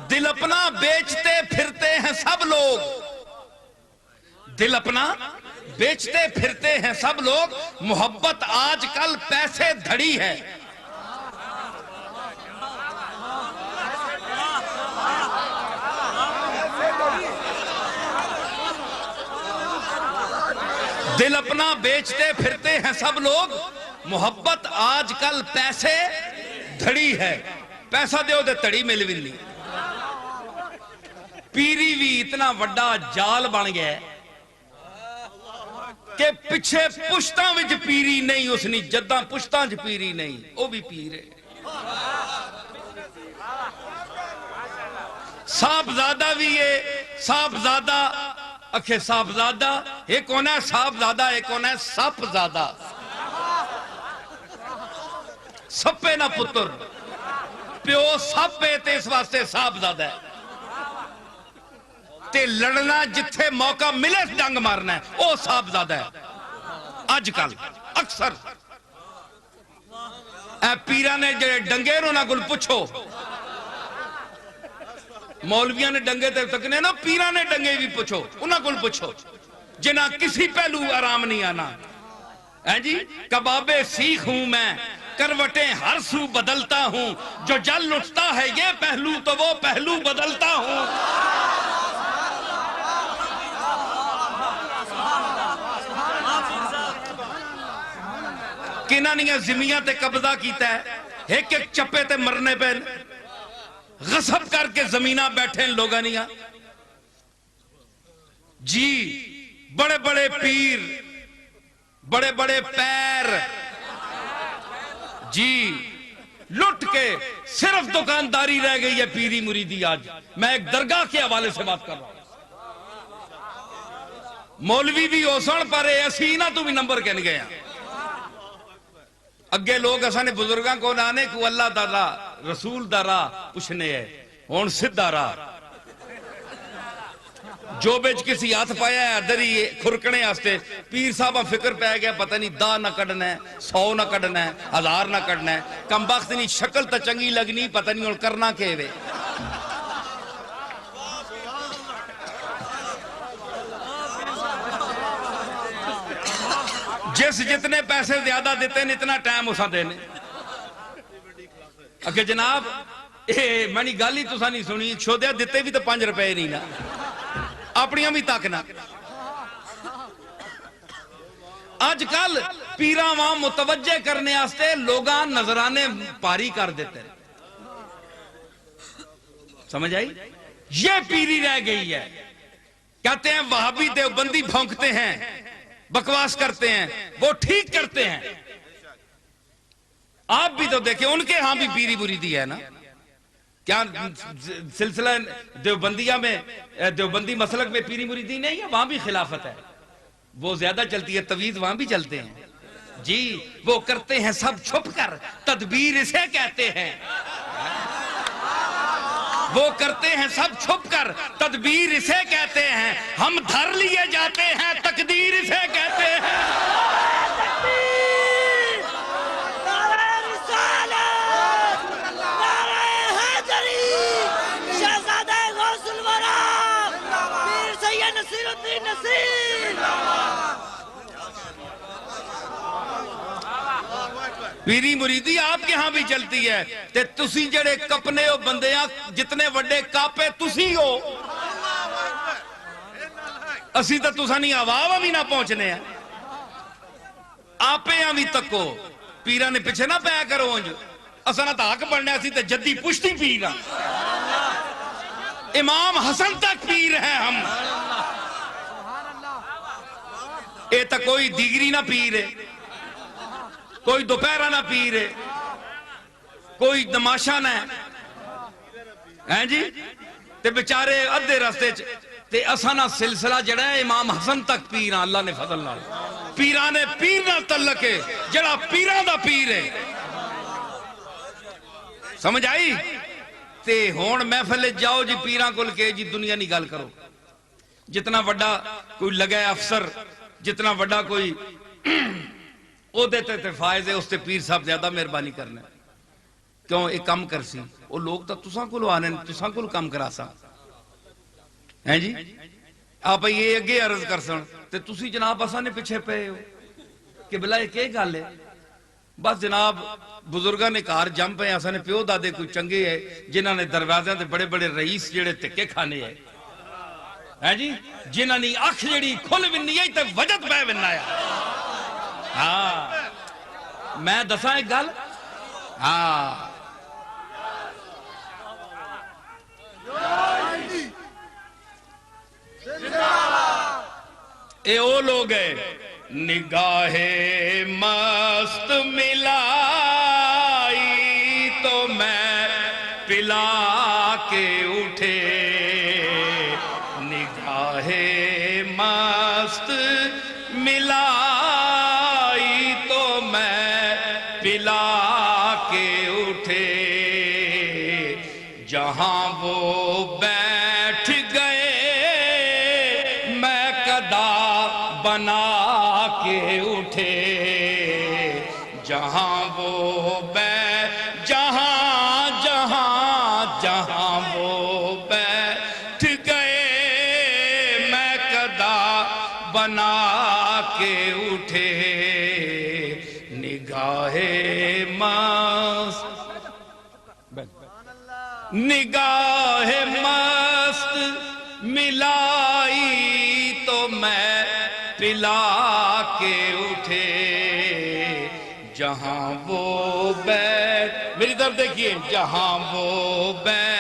دل اپنا بیچتے پھرتے ہیں سب لوگ، دل اپنا بیچتے پھرتے ہیں سب لوگ، محبت آج کل پیسے دھڑی ہے۔ دل اپنا بیچتے پھرتے ہیں سب لوگ، محبت آج کل پیسے دھڑی ہے۔ پیسہ دیو دے تڑی مل بھی نہیں۔ پیری بھی اتنا وڈا جال بن گیا کہ پچھے پشتاں وچ پیری نہیں، اس نے جداں پشتاں وچ پیری نہیں، وہ بھی پیر ہے۔ صاحبزادہ بھی ہے، صاحبزادہ اکھے صاحبزادہ، ایک کون ہے صاحبزادہ، ایک کون ہے سپ زادہ۔ سپے نہ پتر، پیو سپ ہے تے اس واسطے صاحبزادہ ہے۔ تے لڑنا جتھے موقع ملے ڈنگ مارنا ہے، او صاحبزادہ ہے۔ آج کل اکثر اے پیران نے جڑے ڈنگے انہاں کول پوچھو، مولویاں نے ڈنگے تے تکنے نا، پیران نے ڈنگے بھی پوچھو، انہاں کول پوچھو جنہاں کسی پہلو آرام نہیں آنا۔ جی کبابے سیخ ہوں میں، کروٹیں ہر سو بدلتا ہوں، جو جل اٹھتا ہے یہ پہلو تو وہ پہلو بدلتا ہوں۔ کنہ نہیں زمیاں تے قبضہ کیتا ہے، ایک ایک چپے تے مرنے پہ غصب کر کے زمینہ بیٹھے ہیں لوگاں نہیں۔ جی بڑے بڑے پیر، بڑے بڑے پیر، جی لٹ کے صرف دکانداری رہ گئی ہے پیری مریدی۔ آج میں ایک درگاہ کے حوالے سے بات کر رہا ہوں۔ مولوی بھی اوسن پر اسینہ تو بھی نمبر کہنے گئے ہیں۔ اگے لوگ اسانے بزرگاں کو نانے کو اللہ دا راہ رسول دا راہ پوچھنے ہے، ہون سدھا راہ جو بیچ کسی ہاتھ پایا ہے دری کھرکنے آستے پیر صاحبہ فکر پہ گیا، پتہ نہیں دا نہ کڑنا ہے، 100 نہ کڑنا ہے، 1000 نہ کڑنا ہے، کم بخت نہیں شکل تا چنگی لگنی، پتہ نہیں اور کرنا کے وے۔ جس جتنے پیسے زیادہ دیتے ہیں اتنا ٹائم اسا دینے۔ اکھے جناب میں نے گالی تو سا نہیں سنی، چھودیا دیتے بھی تو 5 روپے نہیں نا، اپنیاں بھی تاکنا۔ آج کل پیراں وہاں متوجہ کرنے آستے لوگاں نظرانے پاری کر دیتے ہیں۔ سمجھ آئی؟ یہ پیری رہ گئی ہے۔ کہتے ہیں وہابی دیوبندی بھونکتے ہیں، بکواس کرتے ہیں، وہ ٹھیک کرتے ہیں۔ آپ بھی تو دیکھیں ان کے ہاں بھی پیری مریدی ہے نا۔ کیا سلسلہ دیوبندیہ میں دیوبندی مسلک میں پیری مریدی نہیں ہے؟ وہاں بھی خلافت ہے، وہ زیادہ چلتی ہے، تویز وہاں بھی چلتے ہیں۔ جی وہ کرتے ہیں سب چھپ کر، تدبیر اسے کہتے ہیں۔ وہ کرتے ہیں سب چھپ کر، تدبیر اسے کہتے ہیں، ہم دھر لیے جاتے ہیں، تقدیر اسے کہتے ہیں۔ پیری مریدی آپ کے ہاں بھی چلتی ہے، تے تسی جڑے کپنے ہو بندیاں جتنے وڈے کاپے تسی ہو، اسی تا تسا نہیں آواوا بھی نہ پہنچنے ہیں۔ آپے ہاں بھی تکو پیران نے پیچھے نہ پیا کرو انج، اسا نہ تاک پڑھنے اسی تے جدی پشتی پیران، امام حسن تک پیر ہیں ہم۔ اے تا کوئی دیگری نہ پیر ہے، کوئی دوپہرہ نہ پیر ہے، کوئی نماشہ نہ ہے جی، تے بچارے ادھے راستے تے اسانا سلسلہ جڑا ہے امام حسن تک پیران، اللہ نے فضل نال پیران پیر نہ تعلق ہے، جڑا پیران دا پیر ہے۔ سمجھ آئی؟ تے ہون محفل جاؤ جی پیران کول کے جی دنیا نہیں گال کرو، جتنا وڈا کوئی لگا افسر، جتنا وڈا کوئی او دیتے تے فائز ہے، اس تے پیر صاحب زیادہ مہربانی کرنا ہے۔ کیوں ایک کم کر سی وہ لوگ تو تساں کو آنے تساں کو کم کرا سا ہیں جی آپ یہ اگے عرض کر سن تے تسی جناب اساں نے پیچھے پے ہو کہ بلا یہ کیا گل ہے بس جناب بزرگاں نے کار جم پے اساں نے پیو دادے کوئی چنگے ہے جنہاں نے دروازیاں تے بڑے بڑے رئیس جڑے تکے کھانے ہیں جی جنہاں نے اکھ جڑی کھل ونی ہے تے وجد پہ وننا ہے ہاں میں دساں ایک گل ہاں اے او لوگ ہیں نگاہ مست ملائی تو میں پلا کے اٹھے نگاہ مست ملائی تو میں پلا کے اٹھے جہاں وہ بیٹھ گئے میں قدا بنا کے اٹھے جہاں وہ جہاں جہاں جہاں وہ بیٹھ گئے میں قدا بنا کے اٹھے نگاہ مست نگاہ مست ملائی تو میں پلا کے اٹھے جہاں وہ بیٹھ میری طرف دیکھیے جہاں وہ بیٹھ